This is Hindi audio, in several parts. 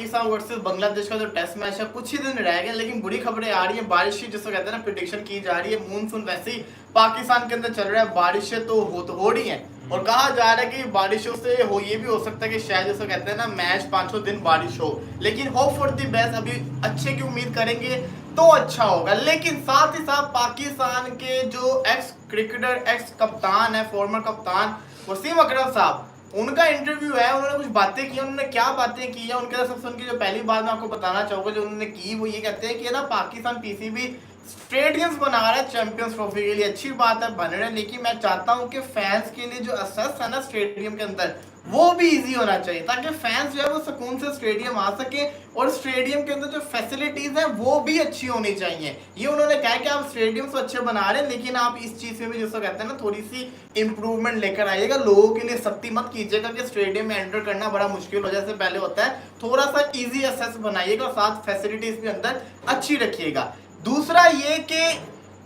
पाकिस्तान वर्सेस बांग्लादेश का जो टेस्ट मैच है कुछ ही दिन रह गए, लेकिन बुरी खबरें आ रही है। बारिश की जिसको कहते हैं ना प्रिडिक्शन की जा रही है, मूनसून वैसे ही पाकिस्तान के अंदर चल रहा है, बारिशें तो हो रही हैं और कहा जा रहा है कि बारिशों से हो ये भी हो सकता है कि शायद जिसको कहते हैं ना मैच 5 दिन बारिश हो, लेकिन होप फॉर द बेस्ट, अभी अच्छे की उम्मीद करेंगे तो अच्छा होगा। लेकिन साथ ही साथ पाकिस्तान के जो एक्स क्रिकेटर, एक्स कप्तान है, फॉर्मर कप्तान वसीम अकरम साहब, उनका इंटरव्यू है, उन्होंने कुछ बातें की। उन्होंने क्या बातें की है उनके सबसे उनकी जो पहली बात मैं आपको बताना चाहूंगा जो उन्होंने की, वो ये कहते हैं कि ना पाकिस्तान पीसीबी स्टेडियम्स बना रहा है चैंपियंस ट्रॉफी के लिए, अच्छी बात है बन रहे हैं, लेकिन मैं चाहता हूं कि फैंस के लिए जो एक्सेस है ना स्टेडियम के अंदर वो भी इजी होना चाहिए, ताकि फैंस जो है वो सुकून से स्टेडियम आ सके और स्टेडियम के अंदर जो फैसिलिटीज हैं वो भी अच्छी होनी चाहिए। ये उन्होंने कहा कि आप स्टेडियम तो अच्छे बना रहे हैं, लेकिन आप इस चीज में भी जिसको कहते हैं ना थोड़ी सी इंप्रूवमेंट लेकर आइएगा। लोगों के लिए सख्ती मत कीजिएगा कि स्टेडियम में एंटर करना बड़ा मुश्किल हो जैसे पहले होता है, थोड़ा सा इजी एक्सेस बनाइएगा और साथ फैसिलिटीज भी अंदर अच्छी रखिएगा। दूसरा ये कि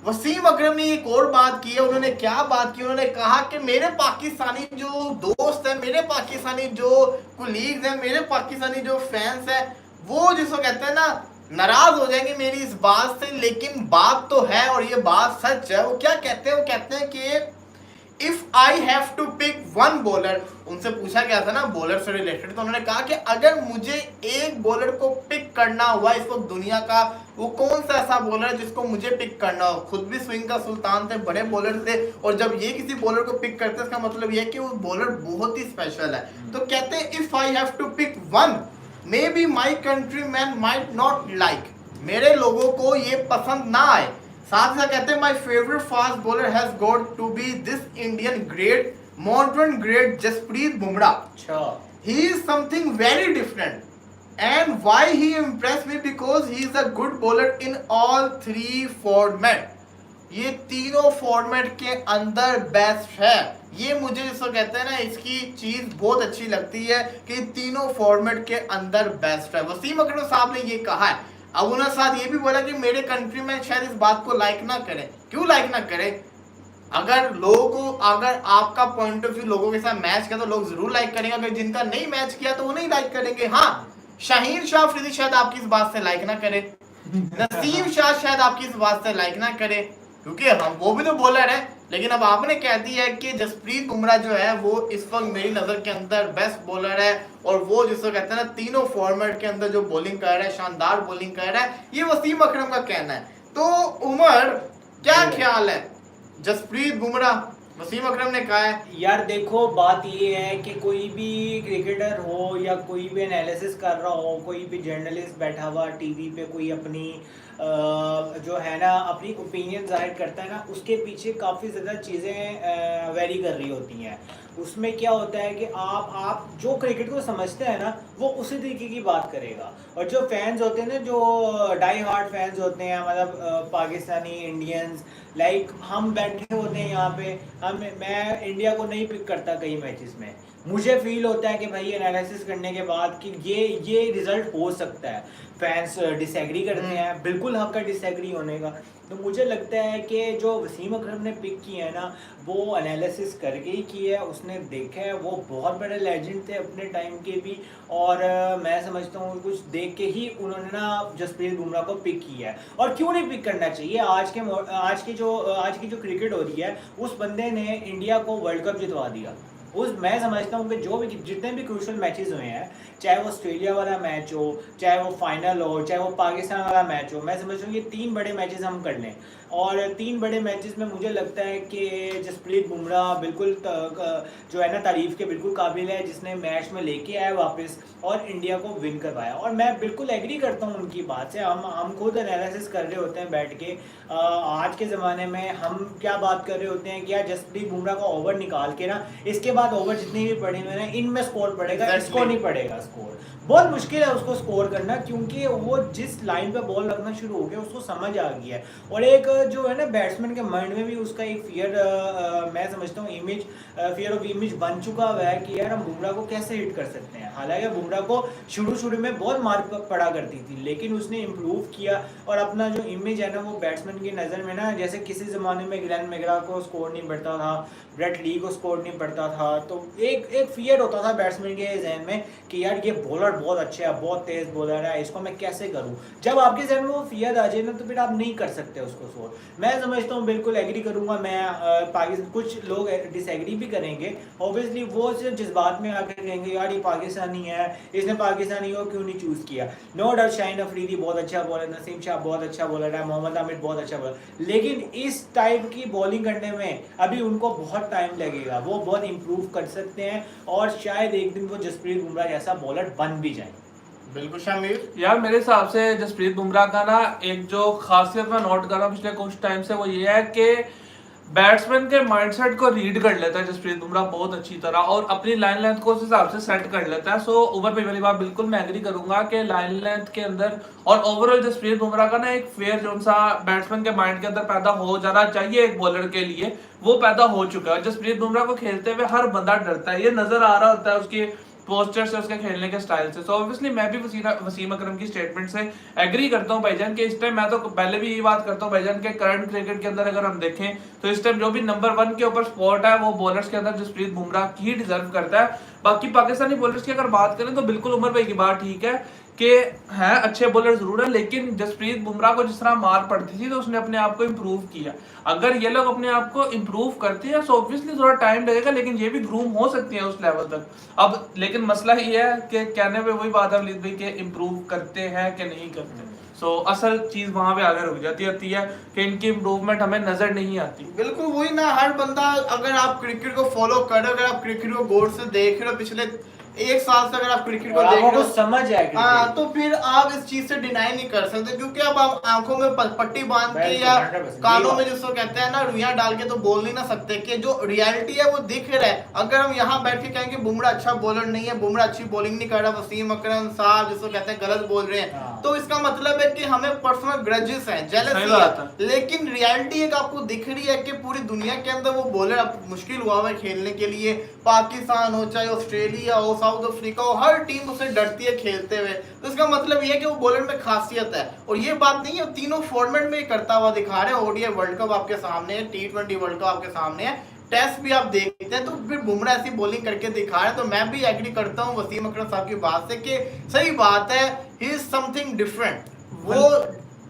वसीम अकरम ने एक और बात की है। उन्होंने क्या बात की, उन्होंने कहा कि मेरे पाकिस्तानी जो दोस्त है, मेरे पाकिस्तानी जो कुलीग्स हैं, मेरे पाकिस्तानी जो फैंस हैं, वो जिसको कहते हैं ना नाराज हो जाएंगे मेरी इस बात से, लेकिन बात तो है और ये बात सच है। वो क्या कहते हैं, वो कहते हैं कि if I have to pick one bowler, उनसे पूछा गया था ना बॉलर से रिलेटेड, तो उन्होंने कहा कि अगर मुझे एक बॉलर को पिक करना हुआ इस वक्त दुनिया का, वो कौन सा ऐसा बॉलर है जिसको मुझे पिक करना हो। खुद भी स्विंग का सुल्तान थे, बड़े बॉलर थे, और जब ये किसी बॉलर को पिक करते हैं इसका मतलब ये है कि वो बॉलर बहुत ही स्पेशल है। तो कहते हैं if I have to pick one maybe my countryman might not like, मेरे लोगों को ये पसंद ना आए। साथ ही साथ कहते हैं my favourite fast bowler has got to be this Indian great modern great Jasprit Bumrah. अच्छा, he is something very different and why he impress me because he is a good bowler in all 3 format. ये तीनों फॉर्मेट के अंदर बेस्ट है। ये मुझे जिसको कहते हैं ना इसकी चीज बहुत अच्छी लगती है कि तीनों फॉर्मेट के अंदर बेस्ट है। वसीम अकरम साहब ने ये कहा है। अब उन्होंने साथ ये भी बोला कि मेरे कंट्री में शायद इस बात को लाइक ना करें। क्यों लाइक ना करें? अगर लोगों को, अगर आपका पॉइंट ऑफ व्यू लोगों के साथ मैच किया तो लोग जरूर लाइक करेंगे, अगर जिनका नहीं मैच किया तो वो नहीं लाइक करेंगे। हाँ, शाहीन शाह अफरीदी शायद आपकी इस बात से लाइक ना करे, नसीम शाह शायद आपकी इस बात से लाइक ना करे, क्योंकि हम वो भी तो बॉलर है। लेकिन अब आपने कह दिया है कि जसप्रीत बुमराह जो है वो इस वक्त मेरी नजर के अंदर बेस्ट बॉलर है, और वो जिसको कहते हैं ना तीनों फॉर्मेट के अंदर जो बॉलिंग कर रहा है, शानदार बॉलिंग कर रहा है, ये वसीम अकरम का कहना है। तो उमर, क्या ख्याल है जसप्रीत बुमराह? वसीम अकरम ने कहा है। यार देखो, बात ये है कि कोई भी क्रिकेटर हो या कोई भी एनालिसिस कर रहा हो, कोई भी जर्नलिस्ट बैठा हुआ टीवी पे कोई अपनी जो है ना अपनी ओपिनियन जाहिर करता है ना, उसके पीछे काफ़ी ज़्यादा चीज़ें वेरी कर रही होती हैं। उसमें क्या होता है कि आप जो क्रिकेट को समझते हैं ना वो उसी तरीके की बात करेगा, और जो फैंस होते हैं ना, जो डाई हार्ड फैंस होते हैं, मतलब पाकिस्तानी इंडियंस, लाइक हम बैठे होते हैं यहाँ पे, मैं इंडिया को नहीं पिक करता कई मैचेस में। मुझे फील होता है कि भाई एनालिसिस करने के बाद कि ये रिजल्ट हो सकता है। फैंस डिसएग्री करते हैं, बिल्कुल हक का डिसएग्री होने का। तो मुझे लगता है कि जो वसीम अकरम ने पिक की है ना, वो एनालिसिस करके ही की है, उसने देखा है, वो बहुत बड़े लेजेंड थे अपने टाइम के भी, और मैं समझता हूँ कुछ देख के ही उन्होंने ना जसप्रीत बुमराह को पिक किया है। और क्यों नहीं पिक करना चाहिए? आज की जो क्रिकेट हो रही है, उस बंदे ने इंडिया को वर्ल्ड कप जितवा दिया। मैं समझता हूँ कि जो भी जितने भी क्रूशल मैचेस हुए हैं, चाहे वो ऑस्ट्रेलिया वाला मैच हो, चाहे वो फाइनल हो, चाहे वो पाकिस्तान वाला मैच हो, मैं समझता हूँ ये 3 बड़े मैचेस हम कर लें, और 3 बड़े मैचेस में मुझे लगता है कि जसप्रीत बुमराह बिल्कुल जो है ना तारीफ़ के बिल्कुल काबिल है, जिसने मैच में लेके आया वापस और इंडिया को विन करवाया। और मैं बिल्कुल एग्री करता हूँ उनकी बात से। हम खुद एनालिसिस कर रहे होते हैं बैठ के, आज के ज़माने में हम क्या बात कर रहे होते हैं कि यार जसप्रीत बुमराह का ओवर निकाल के ना, इसके बाद ओवर जितने भी पड़े हुए हैं इनमें स्कोर पड़ेगा, इसको नहीं पड़ेगा स्कोर। बहुत मुश्किल है उसको स्कोर करना, क्योंकि वो जिस लाइन पे बॉल लगना शुरू हो गया उसको समझ आ गया है। और एक जो है ना बैट्समैन के माइंड में भी उसका एक मैं समझता हूँ फियर ऑफ इमेज बन चुका हुआ है कि यार हम बुमराह को कैसे हिट कर सकते हैं। हालांकि बुमराह को शुरू में बहुत मार पड़ा करती थी, लेकिन उसने इम्प्रूव किया और अपना जो इमेज है ना वो बैट्समैन की नज़र में ना, जैसे किसी ज़माने में ग्लेन मैकग्रा को स्कोर नहीं पड़ता था, ब्रेट ली को स्कोर नहीं पड़ता था, तो एक फियर होता था बैट्समैन के जहन में कि यार ये बॉलर बहुत अच्छा है, बहुत तेज बॉलर है, इसको मैं कैसे करूं। जब आपके जहन में वो फियर आ जाए ना तो फिर आप नहीं कर सकते उसको सोल्व। मैं समझता हूँ, बिल्कुल एग्री करूंगा मैं। पाकिस्तान कुछ लोग डिसएग्री भी करेंगे ऑब्वियसली, वो सिर्फ जज्बात में आकर कहेंगे यार ये पाकिस्तानी है, इसने पाकिस्तानी को क्यों नहीं चूज़ किया। नो डाउट शाहीन अफरीदी बहुत अच्छा बॉलर, नसीम शाह बहुत अच्छा बॉलर है, मोहम्मद आमिर बहुत अच्छा बॉलर, लेकिन इस टाइप की बॉलिंग करने में अभी उनको बहुत टाइम लगेगा। वो बहुत इंप्रूव कर सकते हैं और शायद एक दिन वो जसप्रीत बुमराह जैसा बॉलर बन भी जाए। बिल्कुल शामिर। यार मेरे हिसाब से जसप्रीत बुमराह का ना एक जो खासियत मैं नोट कर रहा हूँ पिछले कुछ टाइम से, वो ये है कि बैट्समैन के माइंडसेट को रीड कर लेता है जसप्रीत बुमराह बहुत अच्छी तरह, और अपनी लाइन लेंथ को उस हिसाब से सेट कर लेता है। सो ओवर पे वाली बात बिल्कुल मैं एग्री करूंगा कि लाइन लेंथ के अंदर और ओवरऑल जसप्रीत बुमराह का ना एक फेयर जो सा बैट्समैन के माइंड के अंदर पैदा हो जाना चाहिए एक बॉलर के लिए, वो पैदा हो चुका है। जसप्रीत बुमराह को खेलते हुए हर बंदा डरता है, ये नजर आ रहा होता है उसकी पोस्टर से, उसके खेलने के स्टाइल से। सो ऑब्वियसली मैं भी वसीम अकरम की स्टेटमेंट से एग्री करता हूं भाईजान कि इस टाइम, मैं तो पहले भी यही बात करता हूं भाईजान के करंट क्रिकेट के अंदर अगर हम देखें तो इस टाइम जो भी नंबर 1 के ऊपर स्पॉट है वो बॉलर्स के अंदर जसप्रीत बुमराह ही डिजर्व करता है। बाकी पाकिस्तानी बॉलर्स की अगर बात करें तो बिल्कुल उमर भाई की बात ठीक है कि हैं अच्छे बॉलर जरूर है, लेकिन जसप्रीत बुमराह को जिस तरह मार पड़ती थी तो उसने अपने आप को इम्प्रूव किया। अगर ये लोग अपने आप को इम्प्रूव करते हैं तो ऑब्वियसली थोड़ा टाइम लगेगा, लेकिन ये भी ग्रूम हो सकती है उस लेवल तक। अब लेकिन मसला ये है कि कहने में वही बात है वलीद भाई कि इम्प्रूव करते हैं कि नहीं करते। सो असल चीज वहां पे आगे रुक जाती है कि इनकी इम्प्रूवमेंट हमें नजर नहीं आती। बिल्कुल वही ना, हर बंदा, अगर आप क्रिकेट को फॉलो कर रहे हो, अगर आप क्रिकेट को गौर से देख रहे हो पिछले 1 साल से, अगर आप क्रिकेट को देख रहे हो समझ आए, हाँ, तो फिर आप इस चीज से डिनाई नहीं कर सकते, क्योंकि अब आप आंखों में पट्टी बांध के या कानों में जिसको कहते हैं ना रुइयां डाल के तो बोल नहीं ना सकते कि जो रियलिटी है वो दिख रहा है। अगर हम यहाँ बैठ के कहेंगे बुमराह अच्छा बॉलर नहीं है, बुमराह अच्छी बॉलिंग नहीं कर रहा, वसीम अकरम साहब जिसको कहते हैं गलत बोल रहे हैं, तो इसका मतलब है कि हमें पर्सनल ग्रजेस हैं, जेलसी है। लेकिन रियलिटी एक आपको दिख रही है कि पूरी दुनिया के अंदर वो बॉलर मुश्किल हुआ है खेलने के लिए। पाकिस्तान हो, चाहे ऑस्ट्रेलिया हो, साउथ अफ्रीका हो, हर टीम उससे डरती है खेलते हुए। तो इसका मतलब ये है कि वो बॉलर में खासियत है, और ये बात नहीं है, तीनों फॉर्मेट में करता हुआ दिखा रहे हैं। ओडीआई वर्ल्ड कप आपके सामने है, T20 वर्ल्ड कप आपके सामने है, टेस्ट भी आप देखते हैं, तो फिर बुमराह ऐसी बॉलिंग करके दिखा रहे हैं। तो मैं भी एग्री करता हूँ वसीम अकरम साहब की बात से कि सही बात है, ही इज समथिंग डिफरेंट, वो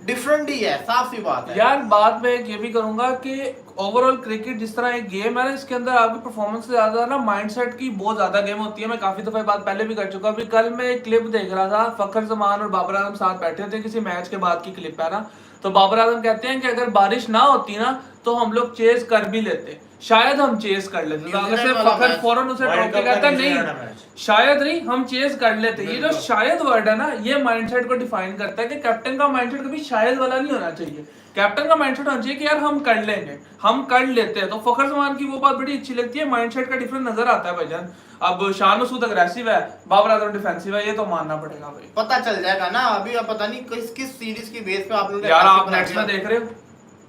डिफरेंट ही है, साफ सी बात है। यार बात में ये भी करूंगा कि ओवरऑल क्रिकेट जिस तरह एक गेम है ना, इसके अंदर आपकी परफॉर्मेंस से ज्यादा ना माइंडसेट की बहुत ज्यादा गेम होती है। मैं काफी दफा बात पहले भी कर चुका हूं। अभी कल मैं एक क्लिप देख रहा था, फखर जमान और बाबर आजम साथ बैठे थे, किसी मैच के बाद की क्लिप है ना, तो बाबर आजम कहते हैं कि अगर बारिश ना होती ना तो हम लोग चेस कर भी लेते, शायद हम चेस कर लेते। तो अगर से फखर फौरन उसे टोक के कहता नहीं, शायद नहीं, हम चेस कर लेते। ये जो शायद वर्ड है ना, ये माइंडसेट को डिफाइन करता है कि कैप्टन का माइंडसेट कभी शायद वाला नहीं होना चाहिए। कैप्टन का माइंडसेट होना चाहिए कि यार हम कर लेंगे, हम कर लेते हैं। तो फखर जमान की वो बात बड़ी अच्छी लगती है, माइंडसेट का डिफरेंस नजर आता है भाईजान। अब शान मसूद अग्रेसिव है, बाबर आजम डिफेंसिव है, ये तो मानना पड़ेगा भाई। पता चल जाएगा ना, अभी अब पता नहीं किस सीरीज की बेस पे आप लोग यार आप नेक्स्ट में देख रहे हो।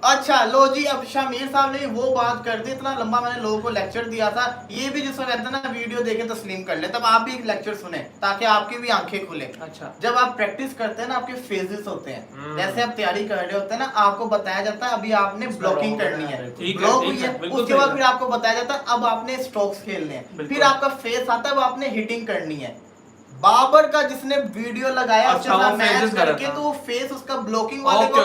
अच्छा लो जी, अब शामिर साहब ने वो बात कर दी, इतना लंबा मैंने लोगों को लेक्चर दिया था, ये भी जिसको कहते हैं ना वीडियो देखे तस्लीम कर ले, तब आप भी एक लेक्चर सुने ताकि आपकी भी आंखें खुले। अच्छा, जब आप प्रैक्टिस करते हैं ना, आपके फेजेस होते हैं, जैसे आप तैयारी कर रहे होते हैं ना, आपको बताया जाता है अभी आपने ब्लॉकिंग करनी है, ब्लॉक हुई है, उसके बाद फिर आपको बताया जाता है अब आपने स्ट्रोक्स खेलने हैं, फिर आपका फेस आता है, अब आपने हिटिंग करनी है। बाबर का जिसने वीडियो लगाया अच्छा, वो मैच करके, था। तो वो फेस उसका ब्लॉकिंग वाले को।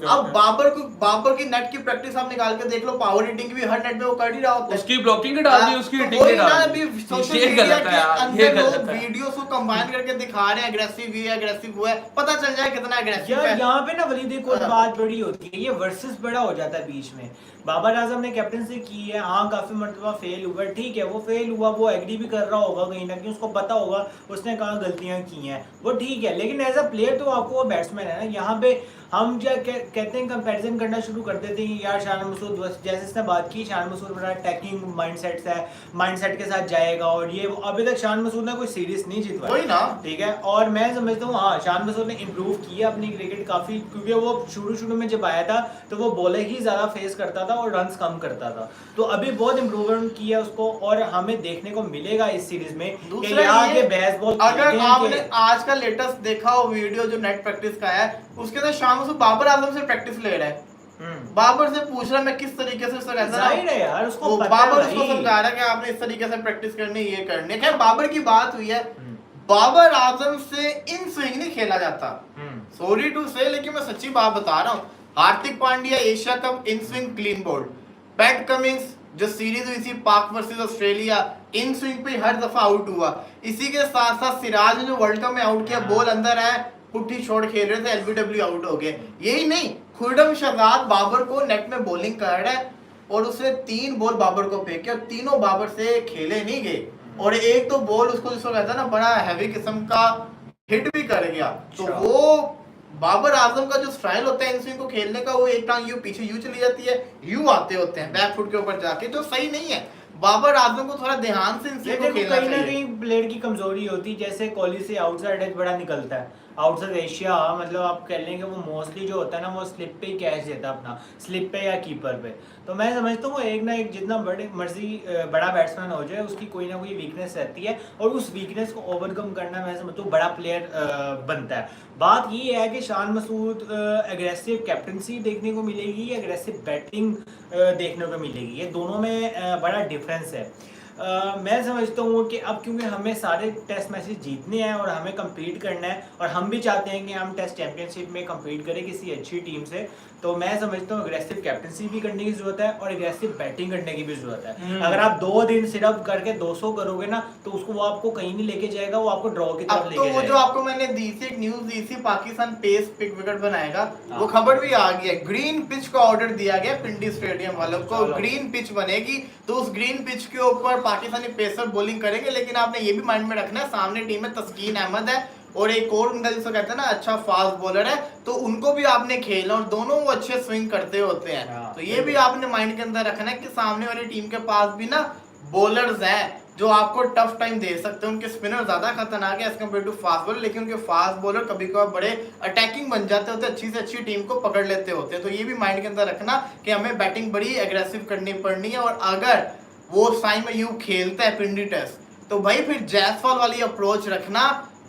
अब बाबर की नेट की प्रैक्टिस आप निकाल के देख लो, पावर हिटिंग भी हर नेट में वो कर ही रहा होता है, उसकी ब्लॉकिंग की डाल दी, उसकी हिटिंग की डाल दी। सोशल ये मीडिया गलत के है यार, ये अंदर गलत लोग है। वीडियोस को कंबाइन करके दिखा रहे हैं, अग्रेसिव ये अग्रेसिव वो है, पता चल जाए कितना अग्रेसिव यार है। यहाँ पे ना वलीद एक और बात बड़ी होती है, ये वर्सेस बड़ा हो जाता है बीच में। बाबर आजम ने कैप्टनसी की है, हाँ काफी मरतबा फेल हुआ, ठीक है, वो फेल हुआ, वो एग्री भी कर रहा होगा कहीं ना कहीं, उसको पता होगा उसने कहाँ गलतियां की हैं, वो ठीक है, लेकिन एज अ प्लेयर तो आपको वो बैट्समैन है ना। यहाँ पे हम क्या कहते हैं, कंपैरिजन करना शुरू कर देते हैं यार शान मसूद, जैसे इसने बात की, शान मसूद बड़ा अटैकिंग माइंडसेट है, माइंडसेट के साथ जाएगा, और ये अभी तक शान मसूद ने कोई सीरीज नहीं जीतवाई, वही ना, ठीक है। और मैं समझता हूँ हाँ शान मसूद ने इम्प्रूव किया अपनी क्रिकेट काफी, क्योंकि वो शुरू में जब आया था तो वो बॉलर ही ज्यादा फेस करता था और रन्स कम करता था, तो अभी बहुत इम्प्रूवमेंट किया उसको, और हमें देखने को मिलेगा इस सीरीज में कि आगे बेसबॉल। अगर आपने आज का लेटेस्ट देखा हो वीडियो जो नेट प्रैक्टिस का है, उसके अंदर शाम से बाबर आजम से प्रैक्टिस ले रहा है, बाबर से पूछ रहा मैं किस तरीके से उसको कहता जाहिर है यार, उसको वो पता बाबर है उसको भाई। समझा रहा है कि आपने इस तरीके से प्रैक्टिस करनी, ये करनी है। खैर बाबर की बात हुई है, बाबर आजम से इन स्विंग नहीं खेला जाता, सॉरी टू से, लेकिन मैं सच्ची बात बता रहा हूँ। Hardik Pandya Asia cup in swing clean bowled, Pat Cummins जो सीरीज हुई थी पाक वर्सेस ऑस्ट्रेलिया, इन स्विंग पे हर दफा आउट हुआ। इसी के साथ साथ सिराज ने जो वर्ल्ड कप में आउट किया, बॉल अंदर है, पुट्ठी छोड़ खेल रहे थे, एलबीडब्ल्यू आउट हो गए। यही नहीं, खुर्रम शहजाद बाबर को नेट में बॉलिंग कर रहा है और उसने 3 बॉल बाबर को फेंके और तीनों बाबर से खेले नहीं गए, और एक तो बॉल उसको जिसको कहता है ना बड़ा हैवी किस्म का हिट भी कर गया। तो वो बाबर आजम का जो स्टाइल होता है इन स्विंग को खेलने का, वो एक टांग यू पीछे यू चली जाती है, यू आते होते हैं बैक फुट के ऊपर जाके, जो सही नहीं है। बाबर आजम को थोड़ा ध्यान से इन स्विंग को खेलना कहीं ना चाहिए। कहीं प्लेयर की कमजोरी होती है, जैसे कोहली से आउटसाइड एज बड़ा निकलता है, आउटसाइड एशिया, मतलब आप कह लेंगे वो मोस्टली जो होता है ना वो स्लिप पे ही कैच देता है अपना, स्लिप पे या कीपर पे। तो मैं समझता हूँ वो एक ना एक जितना बड़े मर्जी बड़ा बैट्समैन हो जाए, उसकी कोई ना कोई वीकनेस रहती है, और उस वीकनेस को ओवरकम करना मैं समझता हूँ बड़ा प्लेयर बनता है। बात ये है कि शान मसूद एग्रेसिव कैप्टनसी देखने को मिलेगी, एग्रेसिव बैटिंग देखने को मिलेगी, ये दोनों में बड़ा डिफरेंस है। मैं समझता हूँ कि अब क्योंकि हमें सारे टेस्ट मैचेस जीतने हैं और हमें compete करना है, और हम भी चाहते हैं कि हम टेस्ट चैंपियनशिप में compete करें किसी अच्छी टीम से, तो मैं समझता हूँ एग्रेसिव कैप्टनसी भी करने की जरूरत है और एग्रेसिव बैटिंग करने की भी जरूरत है। अगर आप 2 दिन सिर्फ करके 200 करोगे ना, तो उसको वो आपको कहीं नहीं लेके जाएगा, वो आपको ड्रॉ की तरफ अब लेके तो वो जाएगा। जो आपको मैंने दी थी एक न्यूज दी थी, पाकिस्तान पेस पिक विकेट बनाएगा, वो खबर भी आ गई है। ग्रीन पिच का ऑर्डर दिया गया पिंडी स्टेडियम वालों को, ग्रीन पिच बनेगी, तो उस ग्रीन पिच के ऊपर पाकिस्तानी पेसर बॉलिंग करेंगे। लेकिन आपने ये भी माइंड में रखना है, सामने टीम में तस्कीन अहमद है और एक और उनका जिसको कहते हैं ना अच्छा फास्ट बॉलर है, तो उनको भी आपने खेलना, और दोनों वो अच्छे स्विंग करते होते हैं। तो ये भी आपने माइंड के अंदर रखना है कि सामने वाली टीम के पास भी ना बॉलर्स हैं जो आपको टफ टाइम दे सकते हैं। उनके स्पिनर ज्यादा खतरनाक है as compare to fast bowler, लेकिन उनके फास्ट बॉलर कभी कभार बड़े अटैकिंग बन जाते होते हैं, अच्छी से अच्छी टीम को पकड़ लेते होते हैं। तो ये भी माइंड के अंदर रखना कि हमें बैटिंग बड़ी एग्रेसिव करनी पड़नी है, और अगर वो टाइम में यू खेलता है पिंडी टेस्ट, तो भाई फिर जैसवाल वाली अप्रोच रखना,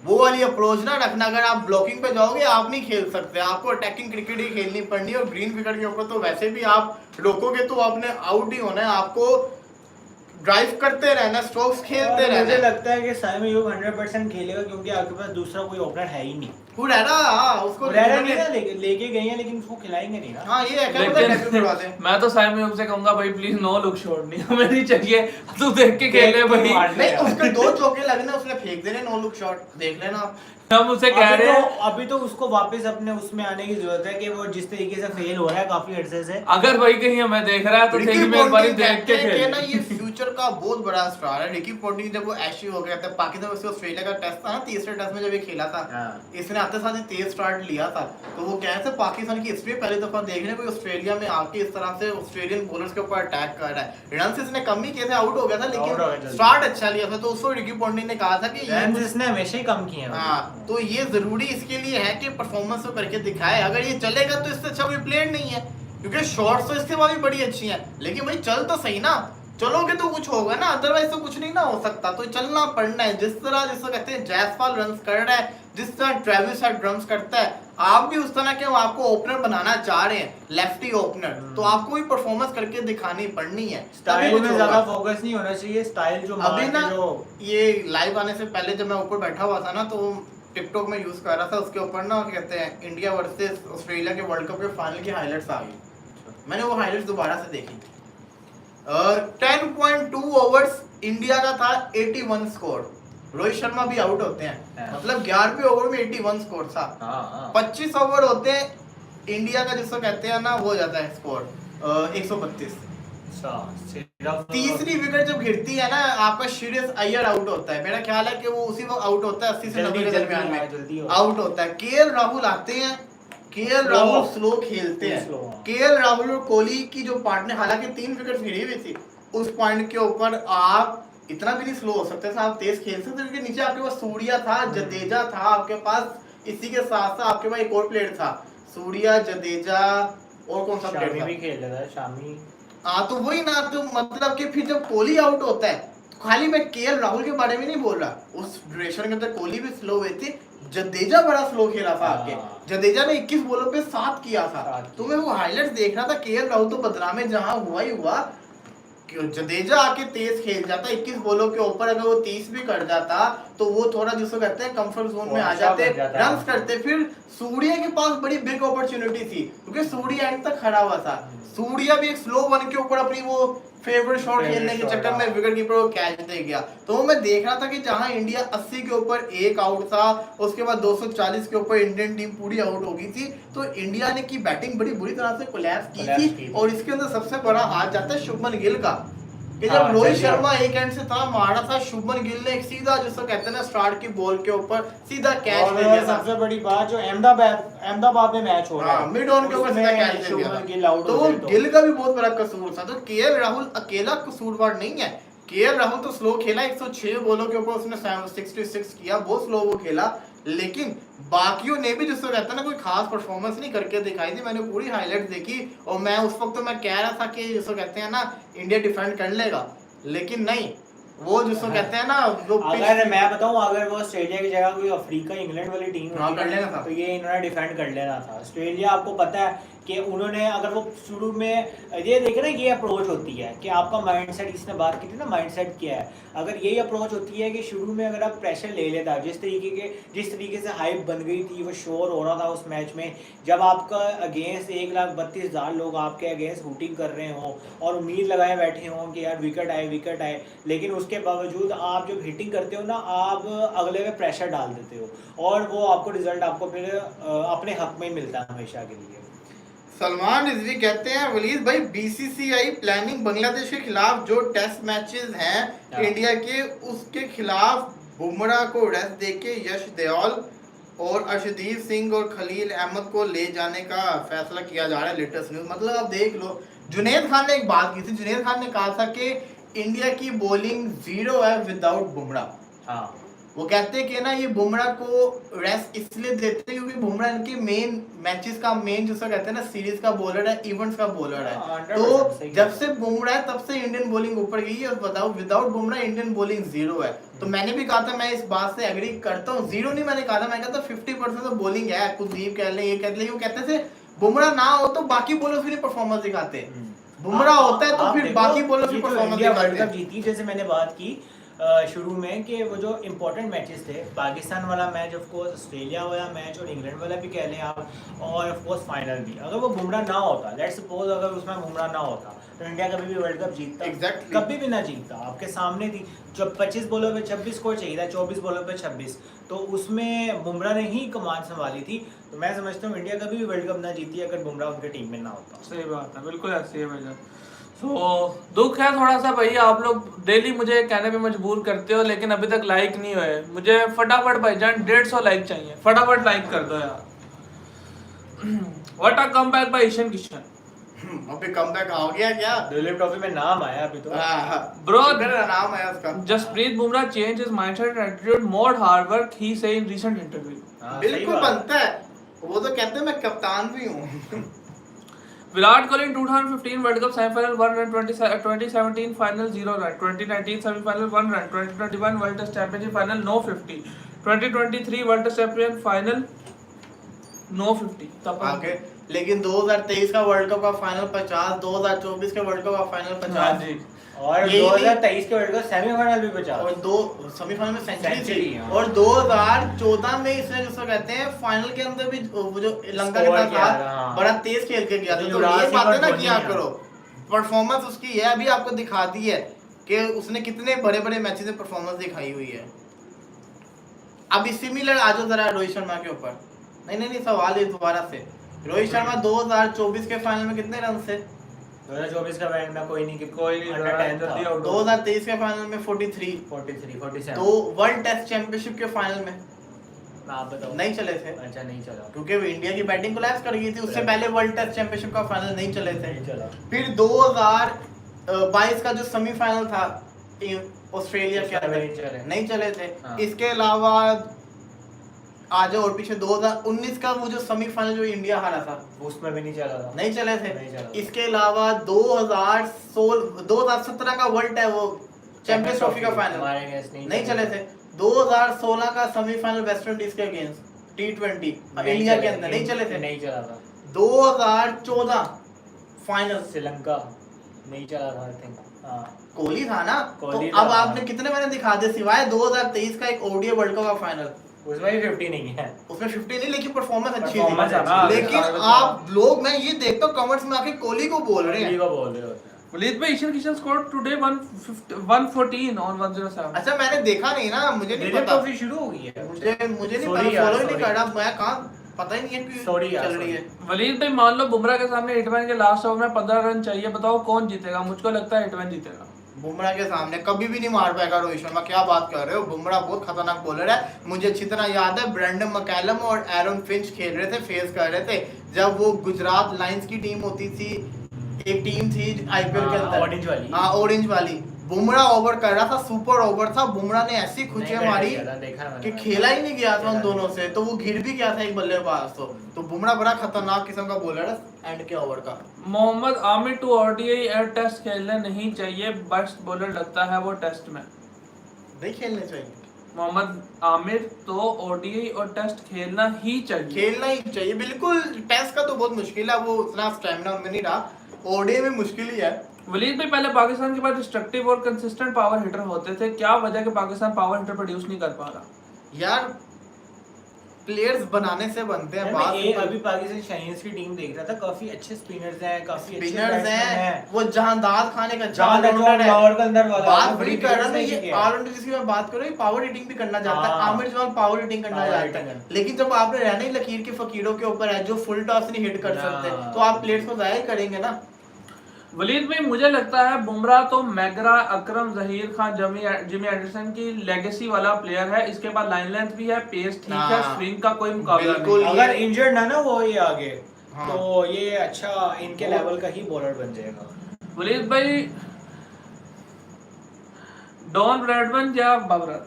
वो वाली अप्रोच ना रखना। अगर आप ब्लॉकिंग पे जाओगे आप नहीं खेल सकते, आपको अटैकिंग क्रिकेट ही खेलनी पड़नी है, और ग्रीन विकेट के ऊपर तो वैसे भी आप रोकोगे तो आपने आउट ही होना है, आपको ड्राइव करते रहना, स्ट्रोक्स खेलते रहना। मुझे लगता है कि साइम अयूब 100% खेलेगा, क्योंकि आपके पास दूसरा कोई ओपनर है ही नहीं। हुरैरा उसको हुरैरा नहीं ना लेके गए हैं, लेकिन उसको खिलाएंगे नहीं ना। हाँ ये है, क्या पता डेब्यू करवा दें। मैं तो साइम अयूब से कहूंगा भाई प्लीज नो लुक शॉट नहीं हमें नहीं चाहिए, तू देख के खेले भाई। नहीं उसके 2 चौके लगने, उसने फेंक देने नो लुक शॉट, देख लेना आप। हम उसे कह रहे हैं अभी तो उसको वापस अपने उसमें आने की जरूरत है, कि वो जिस तरीके से फेल हो रहा है काफी अर्से से। अगर भाई कहीं हमें देख रहा है तो रिकी देखिए मैं एक बार पॉन्टिंग देख के कहते हैं ना, खेल। ये फ्यूचर का बहुत बड़ा स्टार है। रिकी पॉन्टिंग जब वो एशे हो गया था पाकिस्तान वर्सेस ऑस्ट्रेलिया का टेस्ट था ना, तीसरे टेस्ट में जब ये खेला था, इसने आते साथ ही तेज स्टार्ट लिया था। तो वो कहते हैं पाकिस्तान की हिस्ट्री पहली दफा देख रहे हैं कोई ऑस्ट्रेलिया में आके इस तरह से ऑस्ट्रेलियन बॉलर्स के ऊपर अटैक कर रहा है। रन इसने कम ही किए थे, आउट हो गया था, लेकिन स्टार्ट अच्छा लिया था। तो उसको रिकी पॉन्टिंग ने कहा था कि इसने हमेशा ही कम किए हैं। हाँ, तो ये जरूरी इसके लिए है कि परफॉर्मेंस को करके दिखाए। अगर ये चलेगा तो इससे अच्छा कोई प्लेयर नहीं है, क्योंकि शॉट्स तो इसके बाद भी बड़ी अच्छी हैं, लेकिन भाई चल तो सही ना, चलोगे तो कुछ होगा ना, अदरवाइज तो कुछ नहीं ना हो सकता। तो चलना पड़ना है, जिस तरह जिसको कहते हैं जैसवाल रन्स कर रहा है, जिस तरह ट्रेविस हेड ड्रम्स करता है, आप भी उस तरह के हम आपको ओपनर बनाना चाह रहे हैं, लेफ्टी ओपनर, तो आपको भी परफॉर्मेंस करके दिखानी पड़नी है। स्टाइल में ज्यादा फोकस नहीं होना चाहिए, स्टाइल जो अभी ना ये लाइव आने से पहले जब मैं ऊपर बैठा हुआ था ना, तो टिकटॉक में यूज कर रहा था, उसके ऊपर ना कहते हैं इंडिया वर्सेस ऑस्ट्रेलिया के वर्ल्ड कप के फाइनल की हाइलाइट्स आ गई। मैंने वो हाइलाइट्स दोबारा से देखी। 10.2 ओवर्स इंडिया का था, 81 स्कोर। रोहित शर्मा भी आउट होते हैं, मतलब 11वें ओवर में 81 स्कोर था। 25 ओवर होते हैं इंडिया का, जिसको कहते हैं ना वो हो जाता है स्कोर 132। तीसरी विकेट जब गिरती है ना, आपका श्रेयस अय्यर आउट होता है। मेरा ख्याल है कि वो उसी वक्त आउट होता है, 80 से 90 के दरमियान में आउट होता है। केएल राहुल आते हैं, केएल राहुल स्लो खेलते हैं। केएल राहुल और कोहली की जो पार्टनर, हालांकि 3 विकेट गिरी हुई थी, उस पॉइंट के ऊपर आप इतना भी नहीं स्लो हो सकते थे, आप तेज खेल सकते थे। नीचे आपके पास सूर्या था, जडेजा था आपके पास, इसी के साथ साथ आपके पास एक और प्लेयर था, सूर्या, जडेजा और कौन सा प्लेयर भी खेल रहा था शामी। हाँ, तो वही ना, तो मतलब कि फिर जब कोहली आउट होता है, तो खाली मैं केएल राहुल के बारे में नहीं बोल रहा, उस ड्यूरेशन के अंदर कोहली भी स्लो हुए थे, जडेजा बड़ा स्लो खेला था आपके, हाँ। जडेजा ने 21 बॉलों पे 7 किया था। 7 तो मैं वो हाईलाइट्स देख रहा था, केएल राहुल तो बदनामे जहां हुआ ही हुआ, जडेजा आके तेज खेल जाता 21 बॉलों के ऊपर, अगर वो 30 भी कर जाता तो वो थोड़ा जिसको कहते हैं कंफर्ट जोन में आ जाते, रन्स करते। फिर सूर्या के पास बड़ी बिग अपॉर्चुनिटी थी, क्योंकि सूर्या एंड तक खड़ा हुआ था। सूर्या भी एक स्लो वन के ऊपर अपनी वो फेवरेट शॉट खेलने के चक्कर में विकेट कीपर को कैच दे गया। तो मैं देख रहा था कि जहां इंडिया 80 के ऊपर एक आउट था, उसके बाद 240 के ऊपर इंडियन टीम पूरी आउट हो गई थी, तो इंडिया ने की बैटिंग बड़ी बुरी तरह से कोलैप्स की थी। और इसके अंदर सबसे बड़ा हाथ जाता है शुभमन गिल का, कि जब रोहित शर्मा एक एंड से इतना मारा था, शुभमन गिल ने एक सीधा जिसको कहते हैं ना स्टार्ट की बॉल के ऊपर सीधा कैच दे दिया। सबसे बड़ी बात जो अहमदाबाद में मैच हो रहा है, मिड ऑन के ऊपर सीधा कैच दे दिया, तो वो गिल का भी बहुत बड़ा कसूर था। तो केएल राहुल अकेला कसूरवार नहीं है, केएल राहुल तो स्लो खेला, 106 बॉलों के ऊपर उसने 66 किया, बहुत स्लो वो खेला, लेकिन बाकियों ने भी जिसको कहता है ना कोई खास परफॉर्मेंस नहीं करके दिखाई थी। मैंने पूरी हाईलाइट देखी और मैं उस वक्त तो मैं कह रहा था कि जिसको कहते हैं ना इंडिया डिफेंड कर लेगा, लेकिन नहीं, वो जिसको कहते हैं ना जो अगर मैं बताऊं, अगर वो ऑस्ट्रेलिया की जगह कोई अफ्रीका इंग्लैंड वाली टीम हाँ, कर लेना था, तो ये इन्होंने डिफेंड कर लेना था। ऑस्ट्रेलिया आपको पता है कि उन्होंने अगर वो शुरू में ये देखे ना, ये अप्रोच होती है कि आपका माइंडसेट, इसने बात की थी ना माइंडसेट क्या है, अगर यही अप्रोच होती है कि शुरू में अगर आप प्रेशर ले लेता, जिस तरीके से हाइप बन गई थी, वो शोर हो रहा था उस मैच में, जब आपका अगेंस्ट 1,32,000 लोग आपके अगेंस्ट हुटिंग कर रहे हो और उम्मीद लगाए बैठे हों कि यार विकेट आए, लेकिन उसके बावजूद आप जब हिटिंग करते हो ना, आप अगले पे प्रेशर डाल देते हो और वो आपको रिजल्ट आपको फिर अपने हक में मिलता है हमेशा के लिए। सलमान रिजवी कहते हैं वलीद भाई, बीसीसीआई प्लानिंग बांग्लादेश के खिलाफ जो टेस्ट मैचेस हैं इंडिया के, उसके खिलाफ बुमराह को रेस्ट देके यश दयाल और अर्शदीप सिंह और खलील अहमद को ले जाने का फैसला किया जा रहा है। लेटेस्ट न्यूज, मतलब आप देख लो, जुनैद खान ने एक बात की थी, जुनैद खान ने कहा था कि इंडिया की बॉलिंग जीरो है विदाउट बुमराह। हाँ, वो कहते हैं कि ना ये बुमराह को रेस्ट इसलिए देते हैं क्योंकि बुमराह इनके मेन मैचेस का मेन जिसको कहते हैं ना सीरीज का बॉलर है, इवेंट्स का बॉलर है। तो जब से बुमराह है तब से इंडियन बॉलिंग ऊपर गई है, और बताओ without Bumrah Indian bowling zero है। तो मैंने भी कहा था, मैं इस बात से एग्री करता हूँ, जीरो नहीं मैंने कहा था, मैं कहता 50% तो बॉलिंग है, कुलदीप कह ले, ये कह ले, वो कहते थे बुमराह ना हो तो बाकी बॉलर्स भी नहीं परफॉर्मेंस दिखाते, बुमराह होता है तो फिर बाकी बॉलर्स भी परफॉर्मेंस दिखाते हैं। जीती जैसे मैंने बात की शुरू में कि वो जो इम्पोर्टेंट मैचेस थे, पाकिस्तान वाला मैच, ऑफ कोर्स ऑस्ट्रेलिया वाला मैच और इंग्लैंड वाला भी कह लें आप, और ऑफ कोर्स फाइनल भी, अगर वो बुमराह ना होता, लेट्स सपोज अगर उसमें बुमराह ना होता तो इंडिया कभी भी वर्ल्ड कप जीतता? Exactly. कभी भी ना जीतता। आपके सामने थी, जब 25 बॉलों पे 26 स्कोर चाहिए था, 24 बॉलों पे 26, तो उसमें बुमराह ने ही कमान संभाली थी। तो मैं समझता हूँ इंडिया कभी भी वर्ल्ड कप ना जीती अगर बुमराह उनके टीम में ना होता। सही बात है, बिल्कुल ऐसी है भैया। तो दुख है थोड़ा सा भैया, आप लोग डेली मुझे कहने पे मजबूर करते हो, लेकिन अभी तक लाइक नहीं हुए। मुझे फटाफट भाईजान 150 लाइक चाहिए, फटाफट लाइक कर दो यार। What a comeback by Ishan Kishan. अभी कमबैक हो गया क्या? दुलीप ट्रॉफी में नाम आया अभी तो। ब्रो मेरा नाम आया उसका। Jasprit Bumrah change his mindset and attitude, more hard work, he says in recent interview. बिल्कुल बनता है, वो तो कहते हैं मैं कप्तान भी हूँ। Virat Kohli in 2015 world cup semifinal 1 run, 2017 final 0 run, 2019 semifinal 1 run, 2021 world test championship final no 50, 2023 world test champion final no 50 तब आगे। लेकिन 2023 का वर्ल्ड कप का फाइनल 50, 2024 के वर्ल्ड कप का फाइनल 50 जी, और 2023 के वर्ल्ड कप सेमीफाइनल भी 50 और 2 सेमीफाइनल में सेंचुरी थी। हाँ। और 2014 में इसने जिसको कहते हैं फाइनल के अंदर भी वो जो लंका के साथ था बड़ा तेज खेल के गया था। तो ये बातें ना किया करो, परफॉर्मेंस उसकी है अभी आपको दिखा दी है कि उसने कितने बड़े बड़े मैचेस में परफॉर्मेंस दिखाई हुई है। अब सिमिलर आ जाओ जरा रोहित शर्मा के ऊपर। नहीं सवाल है दोबारा से, रोहित शर्मा 2024 के फाइनल में कितने रन से? 2024 का फाइनल में कोई नहीं जल्दी आउट। 2023 के फाइनल में 43, 47। तो वर्ल्ड टेस्ट चैंपियनशिप के फाइनल में आप बताओ। नहीं चले थे। अच्छा, नहीं चला क्योंकि इंडिया की बैटिंग कोलैप्स कर गई थी। उससे पहले वर्ल्ड टेस्ट चैंपियनशिप का फाइनल नहीं चले थे। नहीं चला। फिर 2022 का जो सेमीफाइनल था ऑस्ट्रेलिया के नहीं चले थे। हाँ। इसके अलावा आज और पीछे 2019 का वो जो सेमीफाइनल जो इंडिया हारा था उसमें भी नहीं चला था। नहीं चले थे। नहीं चला। इसके अलावा 2017 का वर्ल्ड है वो चैंपियंस ट्रॉफी का फाइनल हमारे अगेंस्ट नहीं चले थे। 2016 का सेमीफाइनल वेस्ट इंडीज के अगेंस्ट T20 इंडिया के अंदर नहीं चले थे। नहीं चला था 2014 फाइनल श्रीलंका, नहीं चला था आई थिंक। हाँ कोहली था ना। कोहली तो अब था। आपने कितने मैंने दिखा दिए सिवाय 2023 का एक ओडीआई वर्ल्ड कप का फाइनल, उसमें भी 50 नहीं है। उसमें 50 नहीं, लेकिन परफॉर्मेंस अच्छी Performance थी। अच्छी थी। लेकिन आप लोग, मैं ये देखता हूँ कमेंट्स में आके कोहली को बोल रहे हैं। को बोल रहे होते हैं। वलीद भाई Ishan Kishan scored today 114 on 107। अच्छा मैंने देखा नहीं ना, मुझे नहीं मेरे पता, तो फिर शुरू हो गई है। मुझे नहीं Sorry पता, यार, फॉलो ही नहीं sorry। कर रहा मैं, कहाँ पता ही नहीं है कि Sorry यार, चल रही है। वलीद भाई मान लो बुमराह के सामने हिटमैन के लास्ट ओवर में 15 रन चाहिए, बताओ कौन जीतेगा? मुझको लगता है हिटमैन जीतेगा। बुमराह के सामने कभी भी नहीं मार पाएगा रोहित शर्मा, क्या बात कर रहे हो? बुमराह बहुत खतरनाक बॉलर है। मुझे अच्छी तरह याद है ब्रैंडन मैकलम और एरन फिंच खेल रहे थे, फेस कर रहे थे जब वो गुजरात लायंस की टीम होती थी, एक टीम थी आईपीएल के अंदर, ऑरेंज वाली। हाँ ऑरेंज वाली। बुमराह ओवर कर रहा था, सुपर ओवर था, बुमराह ने ऐसी खुचियां मारी कि खेला ही नहीं गया था उन दोनों से, तो वो गिर भी गया था एक बल्लेबाज। तो बुमराह बड़ा खतरनाक किस्म का बॉलर है एंड के ओवर का। मोहम्मद आमिर टू ओडीआई और टेस्ट खेलने नहीं चाहिए, बेस्ट बॉलर लगता है वो टेस्ट में। नहीं खेलने चाहिए मोहम्मद आमिर तो ओडीआई और टेस्ट खेलना ही चाहिए। खेलना ही चाहिए बिल्कुल। टेस्ट का तो बहुत मुश्किल है, वो उतना स्टैमिना उनमें नहीं रहा, ओडीआई में मुश्किल ही है। वलीद भाई पहले पाकिस्तान के पास डिस्ट्रक्टिव और कंसिस्टेंट पावर हिटर होते थे, क्या वजह कि पाकिस्तान पावर हिटर प्रोड्यूस नहीं कर पा रहा? यार प्लेयर्स बनाने से बनते हैं। बात ये अभी पाकिस्तान शाहीन्स की टीम देख रहा था, काफी अच्छे स्पिनर्स हैं, काफी अच्छे स्पिनर्स बैट्समैन हैं, वो जहांदाज खाने का जहां ऑलराउंडर है। लाहौर के अंदर वाला बात बड़ी वही कर रहा हूं difference ये नहीं है। ऑलराउंडर जिसकी मैं बात कर रहा हूँ, पावर हिटिंग भी करना चाहता है। हाँ। आमिर जवान पावर हिटिंग करना Power चाहता है, hitting लेकिन जब आपने रहना ही लकीर के फकीरों के ऊपर है जो फुल टॉस नहीं हिट कर सकते, हाँ। तो आप प्लेयर्स को जाया करेंगे ना। वलीद भाई मुझे लगता है बुमराह तो मैगरा, अकरम, जहीर खान, जिमी एंडरसन की लेगेसी वाला प्लेयर है। इसके बाद लाइन लेंथ भी है, पेस ठीक है, हाँ। स्विंग का कोई मुकाबला बिल्कुल। नहीं। अगर इंजर्ड ना वो ये आगे, हाँ। तो ये अच्छा इनके लेवल का ही बॉलर बन जाएगा। वलीद भाई डॉन ब्रैडमैन या बाबरा?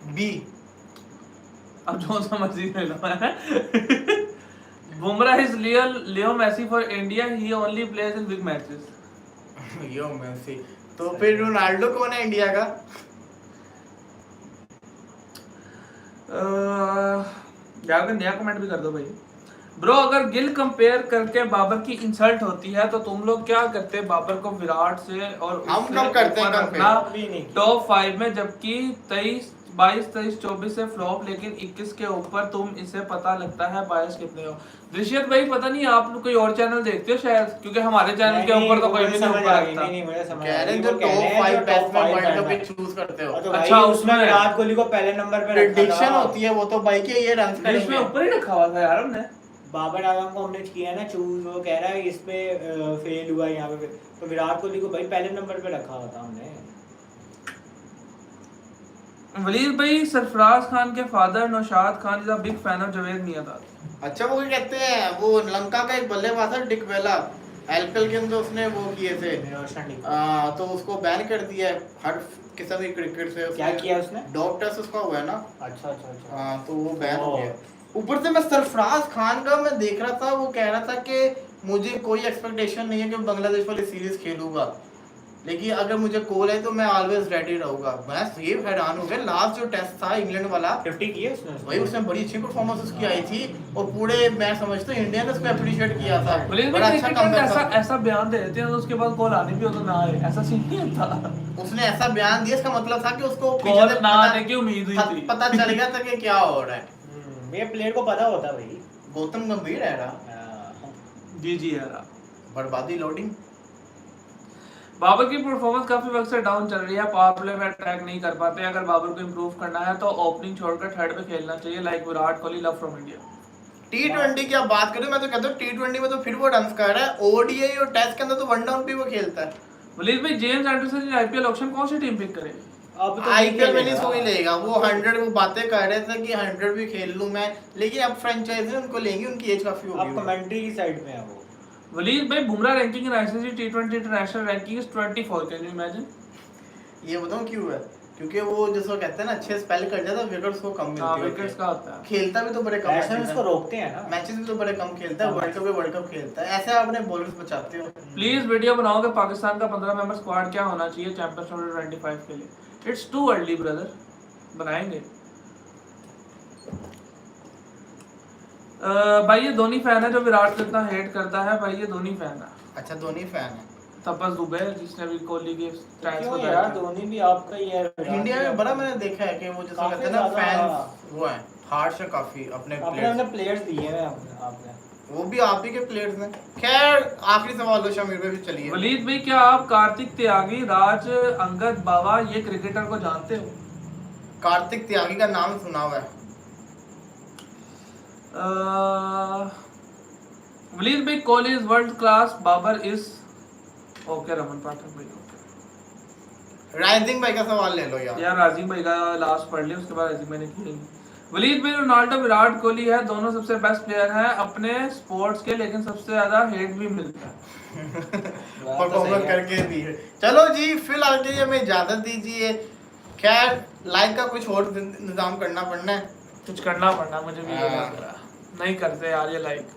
बी। अब जो समझ ले लो। Bumrah is Leo Messi for India, he only plays in big matches. Yo Messi. तो फिर रोनाल्डो कौन है इंडिया का? जाकर नया कमेंट भी कर दो भाई। ब्रो अगर गिल कंपेयर करके बाबर की इंसल्ट होती है तो तुम लोग क्या करते? बाबर को विराट से और हम उससे कब करते हैं ऊपर compare? रखना भी नहीं। टॉप 5 में, जबकि 22, 24 से फ्लॉप, लेकिन 21 के ऊपर तुम इसे पता लगता है बायस कितने हो। दृश्यत भाई पता नहीं आप लोग कोई और चैनल देखते हो शायद, क्योंकि हमारे चैनल के ऊपर तो कोई भी नहीं ऊपर रखता। कह रहे हैं जो टॉप 5 बैट्समैन वर्ल्ड कप में चूज करते हो, तो अच्छा, भाई उसमें उसमें विराट कोहली को पहले नंबर पे रखा प्रेडिक्शन था। होती है वो तो भाई के ये रन इसमें करेंगे। ऊपर ही रखा हुआ था यार हमने। बाबर आजम को हमने किया ना चूज, वो कह रहा है इस पे फेल हुआ यहाँ पे, तो विराट कोहली को भाई पहले नंबर पे रखा हुआ था हमने। वलीद भाई सरफराज खान के father Naushad Khan is a big fan of Javed Miandad. अच्छा वो क्या कहते हैं, वो लंका का एक बल्लेबाज था डिकवेला, एलपीएल के अंदर उसने वो किए थे, तो उसको बैन कर दिया है हर किस्म की क्रिकेट से। क्या किया उसने? डॉग टेस्ट उसका हुआ है ना। अच्छा अच्छा अच्छा। हाँ तो वो बैन हो गया। ऊपर से मैं सरफराज खान का मैं देख रहा था, वो कह रहा था कि मुझे कोई एक्सपेक्टेशन नहीं है कि बांग्लादेश वाली सीरीज खेलूंगा, लेकिन अगर मुझे कॉल है तो मैं ऑलवेज रेडी रहूंगा। मैं ये हैरान हो गया, लास्ट जो टेस्ट था इंग्लैंड वाला 50 किया उसने, वही उसने बड़ी अच्छी परफॉर्मेंस उसकी आई थी, और पूरे मैं समझता हूँ इंडिया ने उसको अप्रिशिएट किया था। वलीद बड़ा भाई अच्छा क्रिकेटर कमबैक ऐसा था। ऐसा बयान दे देते हैं तो उसके बाद कॉल आने भी हो तो ना आए, ऐसा सीन नहीं था। उसने ऐसा बयान दिया, इसका मतलब था कि उसको पीछे कॉल से ना पता- आने की उम्मीद हुई थी। पता चल गया था कि क्या हो रहा है। ये प्लेयर को पता होता भाई। गौतम गंभीर है रहा जी यार। बर्बादी लोडिंग। बाबर की परफॉर्मेंस काफी वक्त से डाउन चल रही है, पावर प्ले में अटैक नहीं कर पाते। अगर बाबर को इंप्रूव करना है तो ओपनिंग छोड़कर थर्ड पे खेलना चाहिए, like Virat Kohli, love from India. T20 की आप बात करें, मैं तो कहता हूँ T20 में तो फिर वो रन कर रहा है, ओडीआई और टेस्ट के अंदर तो वन डाउन भी वो खेलता है। वलीद भाई जेम्स एंडरसन आईपीएल ऑक्शन कौन सी टीम पिक करे? अब तो आईपीएल में नहीं सोई लेगा वो 100, वो बातें कर रहे थे कि 100 भी खेल लूं मैं, लेकिन अब फ्रेंचाइजी उनको लेंगे, उनकी एज काफी अब होगी। कमेंट्री की साइड में है वो। वलीद भाई Bumrah ranking in ICC T20 international ranking is 24, can you imagine? ये बताऊं क्यों है? क्योंकि वो जिसको कहते हैं ना अच्छे स्पेल कर जाता है, विकेट्स को कम हां मिलती है। विकेट्स का होता है, खेलता भी तो बड़े कम बैट्समैन मैचेस उसको रोकते हैं ना, मैचेस भी तो बड़े कम खेलता है, वर्ल्ड कप खेलता है, ऐसे आपने बॉलर्स बचाते हो। प्लीज वीडियो बनाओ कि पाकिस्तान का 15 मेंबर स्क्वाड क्या होना चाहिए चैंपियंस 2025 के लिए। इट्स टू अर्ली ब्रदर, बनाएंगे। भाई ये धोनी फैन है जो विराट को इतना हेट करता है, भाई ये धोनी फैन है। अच्छा धोनी फैन है। तपस दुबे जिसने भी कोहली के स्टैट्स क्यों बताए यार, थे। धोनी भी आपका ही है। इंडिया में बड़ा मैंने देखा है कि वो जैसे काफी कहते हैं ना ज्यादा, फैंस वो है हार्श है काफी अपने आपने प्लेयर्स। प्लेयर्स दिए हैं आपने। वो भी आप ही के प्लेयर्स हैं। खैर आखिरी सवाल लो शमीर भाई, भी चलिए। वलीद भाई क्या आप कार्तिक त्यागी, राज अंगद बावा ये क्रिकेटर को जानते हो? कार्तिक त्यागी का नाम सुना हुआ है। वलीद भाई Kohli is world class, Babar is okay. Raman Pathak भाई ओके। राइजिंग भाई का सवाल ले लो यार। यार राजीव भाई का लास्ट पढ़ लिया, उसके बाद राजीव भाई ने किया। वलीद भाई रोनाल्डो विराट कोहली है, दोनों सबसे बेस्ट प्लेयर हैं अपने स्पोर्ट्स के, लेकिन सबसे ज्यादा हेट भी मिलता है। परफॉर्मेंस करके दी है। चलो जी फिलहाल के लिए हमें इजाजत दीजिए। खैर लाइक का कुछ और इंतजाम करना पड़ना है। कुछ करना पड़ना मुझे भी ये लग रहा है। नहीं करते यार ये लाइक।